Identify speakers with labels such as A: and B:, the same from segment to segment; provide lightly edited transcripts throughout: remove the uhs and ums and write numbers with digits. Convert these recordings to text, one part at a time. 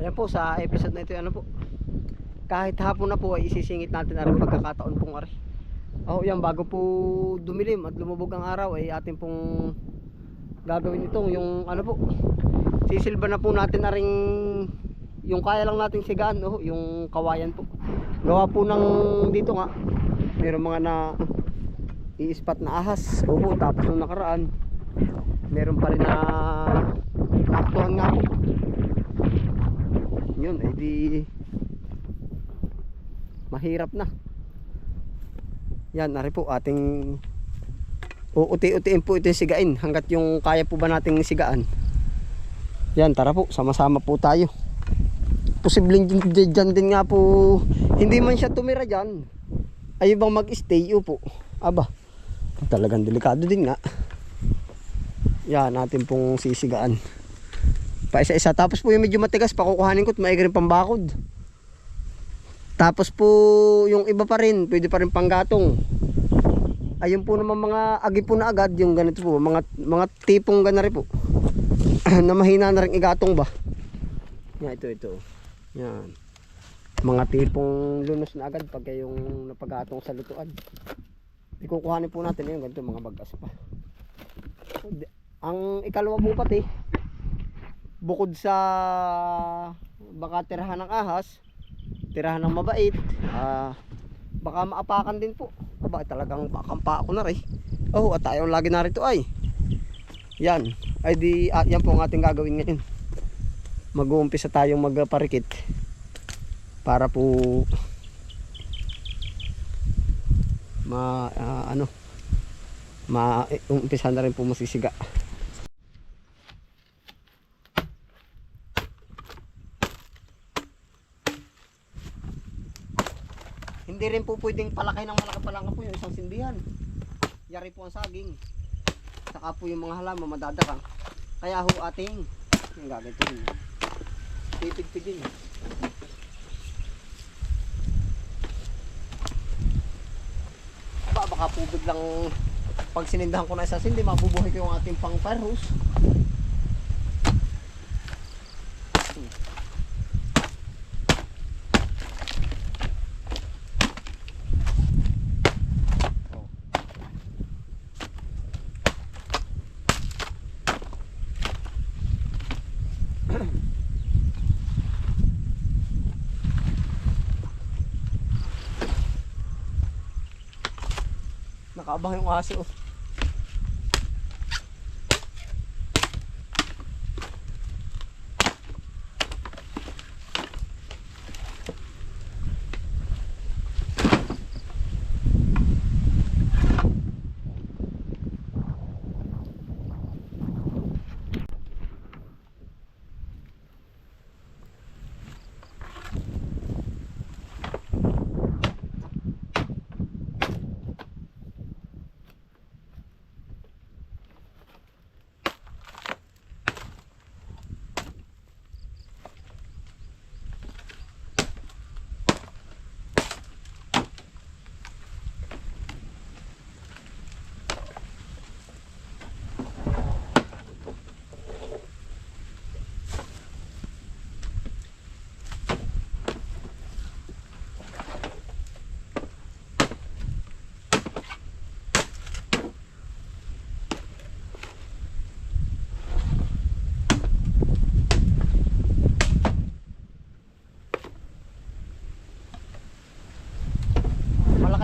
A: Ayan po, sa episode na ito, ano po, kahit hapon na po ay isisingit natin na rin pagkakataon pong ari. Yan, bago po dumilim at lumubog ang araw ay atin pong gagawin itong yung ano po, sisilba na po natin na rin yung kaya lang nating sigaan, yung kawayan po. Gawa po ng dito nga, mayroong mga na i-spot na ahas. Tapos nung nakaraan, meron pa rin na naaktuhan nga po. Yun, di mahirap na. Yan, nari po ating uuti-utiin po ito yung sigain hanggat yung kaya po ba nating sigaan. Yan, tara po, sama-sama po tayo. Posibleng dyan din nga po, hindi man siya tumira dyan, ay bang mag-stay po. Aba, talagang delikado din nga. Yan, natin pong sisigaan pa isa-isa. Tapos po yung medyo matigas, pakukuhanin ko at maiging pambakod. Tapos po yung iba pa rin, pwede pa rin panggatong. Ayun po naman mga agi po na agad, yung ganito po, mga tipong ganari po. Na mahina na rin igatong ba. Yan, ito. Yan. Mga tipong lunos na agad pag yung napagatong sa lutuan. Ikukuhanin po natin yung ganito, mga bagas pa. Ang ikalawa po pati, bukod sa baka tirahan ng ahas, tirahan ng mabait, baka maapakan din po. Aba, talagang bakampa ako na rin. At tayo lagi narito ay. Yan. Yan po ang ating gagawin ngayon. Mag-uumpisa tayong magparikit para po umpisa na rin po masisiga. Hindi rin po pwedeng palakay ng malaki po yung isang sindihan. Yari po ang saging. Saka po yung mga halaman madadakang. Kaya ating yung gagawin. Pipigpigin. Baka po biglang pag sinindahan ko na isang sindi, mabubuhay ko yung ating pang fire hose. Nakaabang yung aso.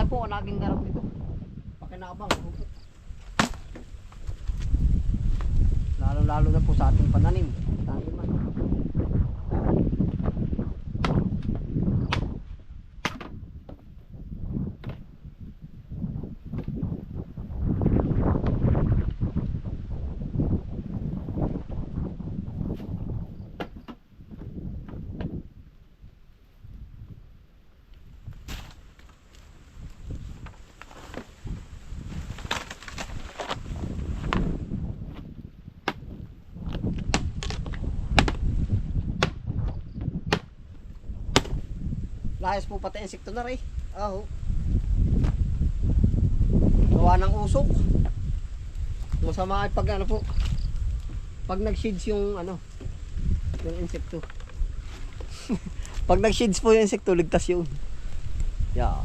A: Po ang laging garap dito. Pakinabang. Lalo na po sa ating pananim. Taniman. Layas po pati insekto na rin. Gawa ng usok. Masama ay pag pag nag-shades yung yung insekto. Pag nag-shades po yung insekto, ligtas yun. Yeah.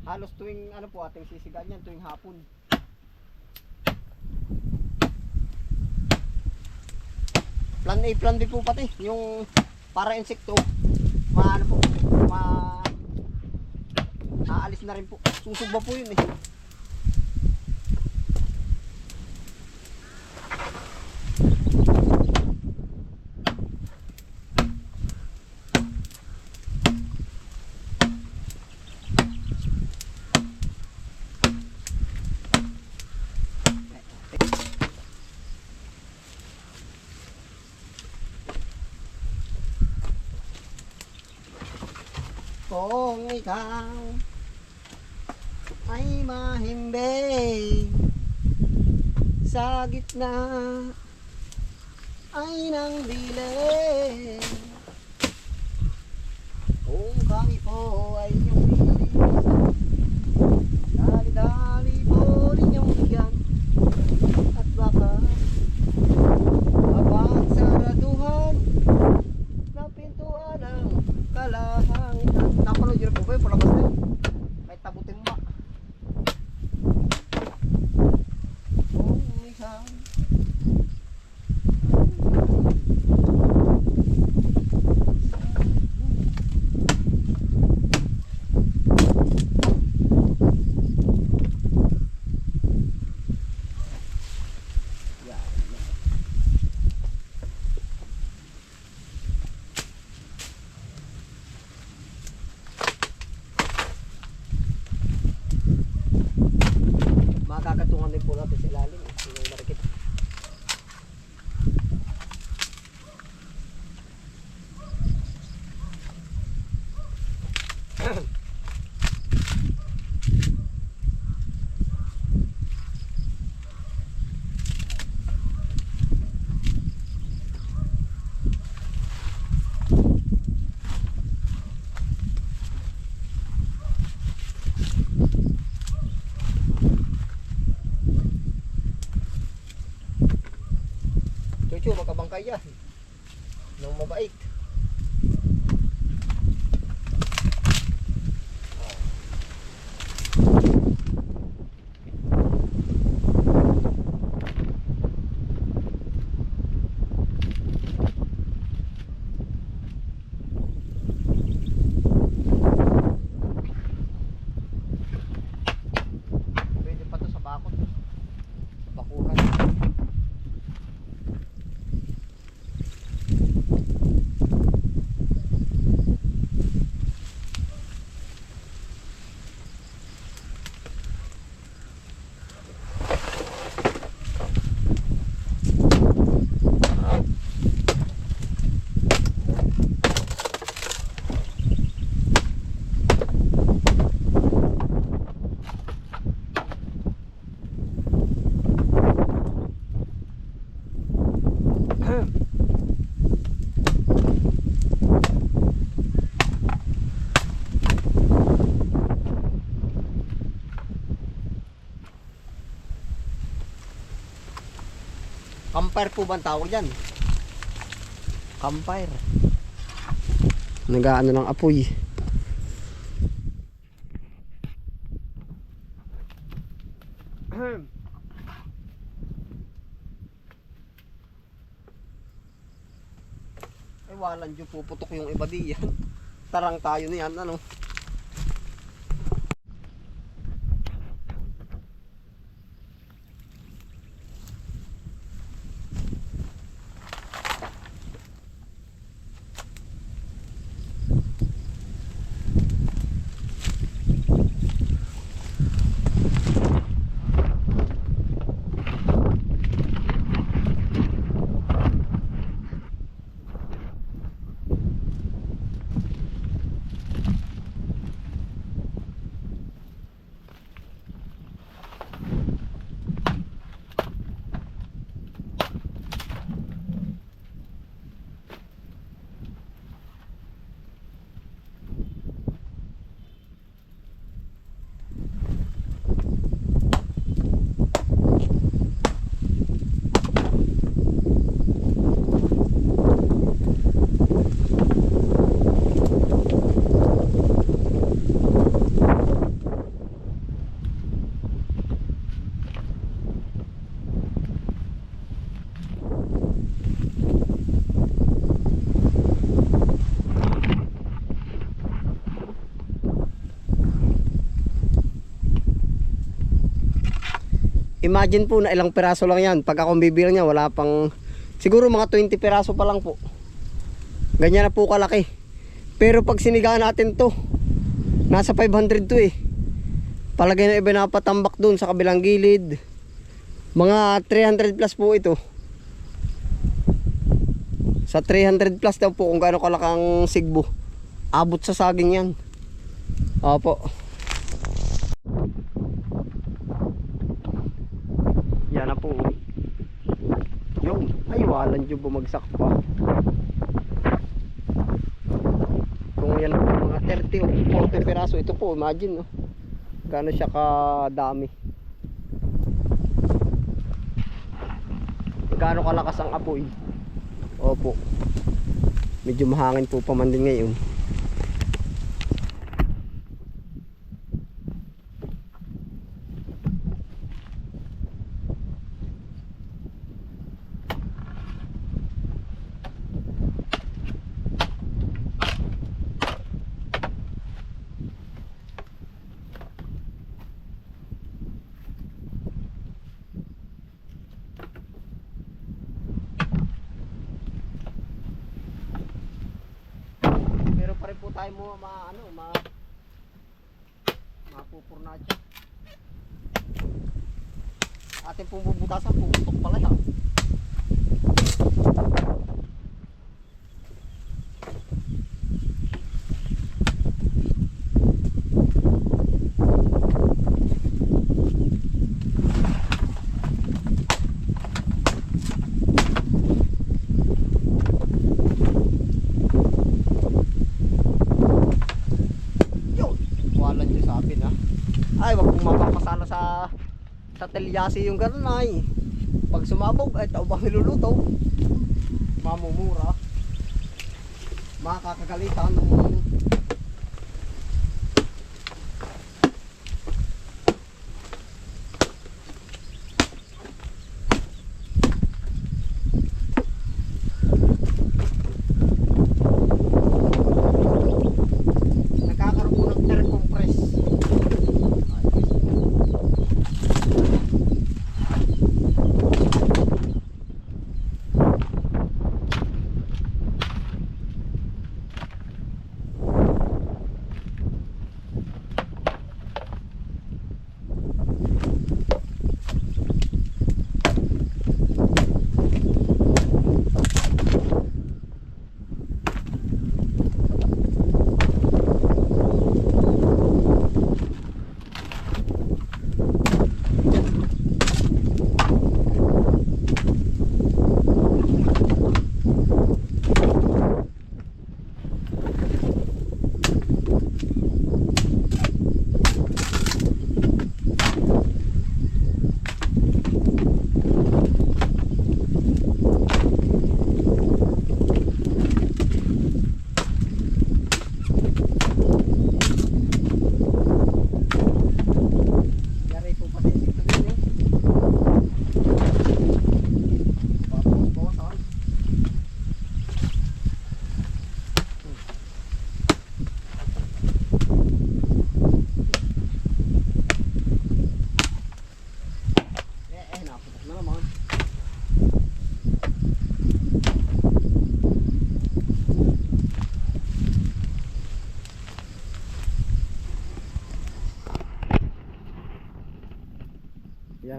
A: Halos tuwing ano po ating sisigaan yan tuwing hapon. Plan A, plan B po pati yung para insekto maano po aalis na rin po. Susugba po yun eh. Kung ikaw ay mahimbing sa gitna ay ng dilim, kung kami po ay inyong bilisan, dali-dali po ninyong bigyan, at baka habang saraduhan ng pintuan ng kalahangitan. Napanood yun po ba yung palabas na yun? May tabutin ba? Kung ikaw makakatungan din po natin sa ilalim yung marikit. Chuchu, magkabangkay yan nung mabait. Pwede pa to sa bakod, sa bakuran. Campfire po ba ang tawag dyan? Campfire. Nag-ano ng apoy. Ay walang dyan puputok yung iba diyan. tarang tayo niyan, ano. Imagine po na ilang piraso lang yan. Pag akong bibilang niya, wala pang siguro mga 20 piraso pa lang po. Ganyan na po kalaki. Pero pag sinigaan natin to, nasa 500 to eh. Palagay na iba na patambak dun sa kabilang gilid. Mga 300 plus po ito. Sa 300 plus daw po kung gaano kalakang sigbo. Abot sa saging yan. Opo. Yan na po. Yung, ay walan yung bumagsak pa. Kung yan po mga 30 o 40 peraso, ito po, imagine no. Gaano siya kadami. Gaano kalakas ang apoy. Opo. Medyo mahangin po pa man din ngayon. Po tayo mo mapupurna dyan. Ating pong bubutasan, puputok pala yan. Ay, wag pong mapapasala sa telyasi yung gano'n ay. Pag sumabog ay tao bang niluluto, mamumura, makakagalitan ng nagkakaroon po ng air compress.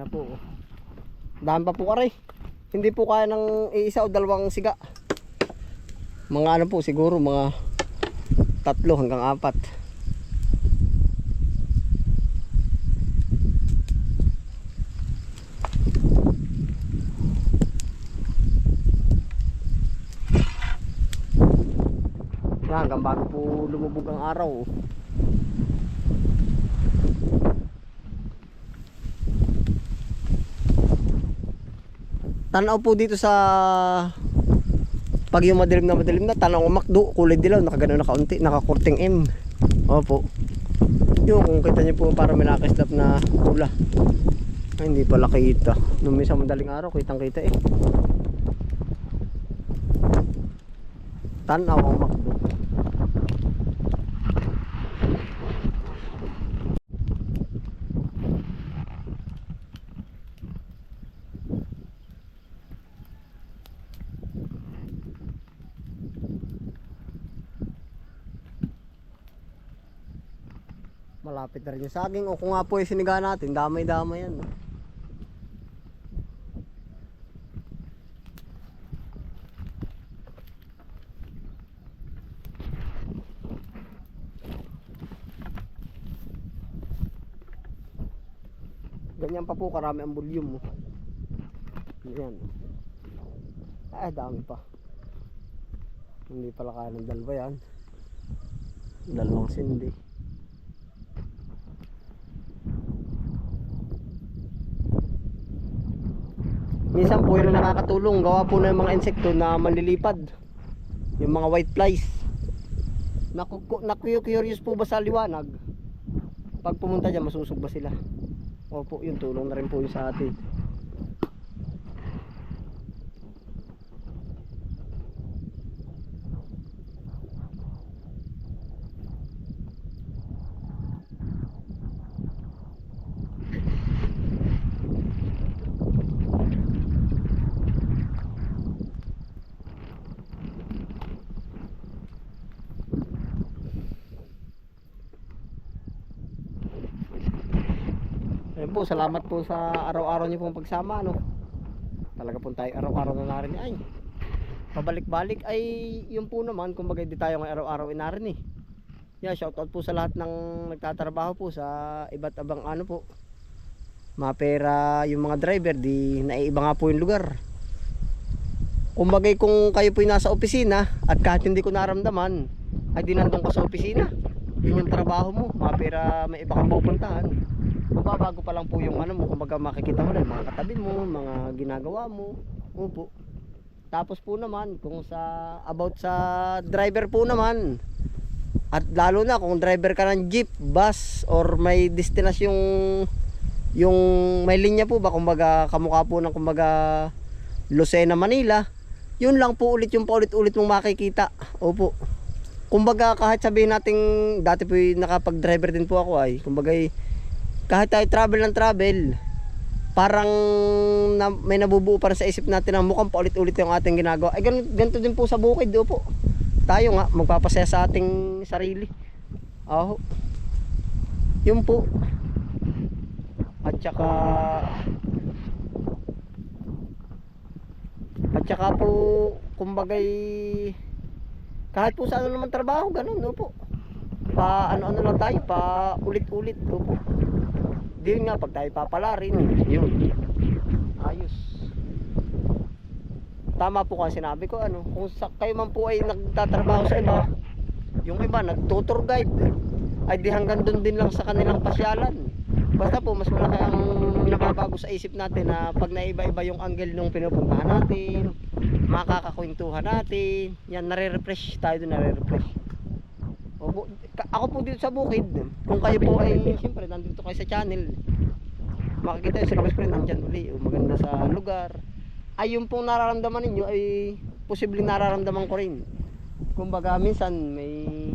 A: Ayan po. Daan pa po kare. Hindi po kaya ng isa o dalawang siga. Mga ano po siguro mga 3 hanggang 4. Hanggang bago po lumubog ang araw. Tanaw po dito sa pag yung madilim na tanaw umakdo, kulay dilaw, nakagano na kaunti, nakakurting M. Opo. Yung kung kita niyo po para may nakaslap na pula. Ay, hindi pala kita. Nung minsan madaling araw, kitang kita eh. Tanaw umakdo. Malapit na rin yung saging. O kung nga po yung siniga natin, damay-damay yan. Ganyan pa po karami ang volume. Ganyan. Ay, dami pa. Hindi pala kaya ng dalawa yan. Dalawang sindi. Minsan po yun nakakatulong, gawa po na yung mga insekto na manlilipad, yung mga white flies. Naku-curious po ba sa liwanag? Pag pumunta dyan masusog ba sila? Opo, yung tulong na rin po yun sa atin. Ayun po, salamat po sa araw-araw niyo pong pagsama, no. Talaga po tayo araw-araw na narin ay. Pabalik-balik ay yun po naman, kumbaga di tayo ng araw-araw inarin eh. Yeah, shoutout po sa lahat ng nagtatrabaho po sa iba't abang ano po. Mapera yung mga driver, di naiiba nga po yung lugar. Kumbaga kung kayo po nasa opisina at kahit hindi ko naramdaman, ay di nandun ka sa opisina. Yun yung trabaho mo, mapera may iba kang pupuntahan. Bago pa lang po yung ano mo, kumbaga makikita mo na yung mga katabi mo, mga ginagawa mo. Opo. Tapos po naman kung sa about sa driver po naman, at lalo na kung driver ka ng jeep, bus or may destinasyon, yung may linya po ba, kumbaga kamukha po ng kumbaga Lucena, Manila, yun lang po ulit yung paulit-ulit mong makikita. Opo. Kumbaga kahit sabihin natin, dati po nakapag-driver din po ako ay, kumbaga kahit tayo travel ng travel, parang may nabubuo para sa isip natin na mukhang paulit-ulit yung ating ginagawa. Ay ganito din po sa bukid, po. Tayo nga magpapasaya sa ating sarili. Oh. Yun po. At saka po kumbagay kahit po sa ano naman trabaho, ganun, po. Pa ano lang tayo, pa ulit-ulit, po. Di nga pag tayo papalarin, yun. Ayos. Tama po kasi sinabi ko, ano, kung kayo man po ay nagtatrabaho sa iba, yung iba nagtutour guide, ay di hanggang doon din lang sa kanilang pasyalan. Basta po mas malaki ang nababago sa isip natin na pag naiba-iba yung angle nung pinupuntahan natin, makakakwentuhan natin, yan, nare-refresh tayo doon, nare-refresh. Ako po dito sa bukid, kung kayo po ay siyempre nandito kayo sa channel, makikita yung sila friend nandyan uli, maganda sa lugar, ay yung pong nararamdaman ninyo ay posibleng nararamdaman ko rin. Kumbaga minsan may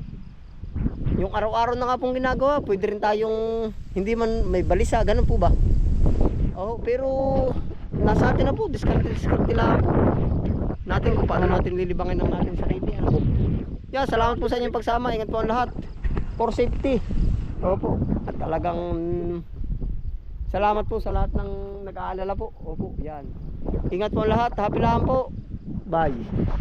A: yung araw-araw na nga pong ginagawa, pwede rin tayong hindi man may balisa, ganun po ba? Oh, pero nasa atin na po, diskarte lang po natin kung paano natin lilibangin ang ating sarili, ano po. Yeah, salamat po sa inyong pagsama. Ingat po ang lahat for safety. Opo. At talagang Salamat po sa lahat ng nag-aalala po. Opo, yan. Ingat po ang lahat. Happy lang po. Bye.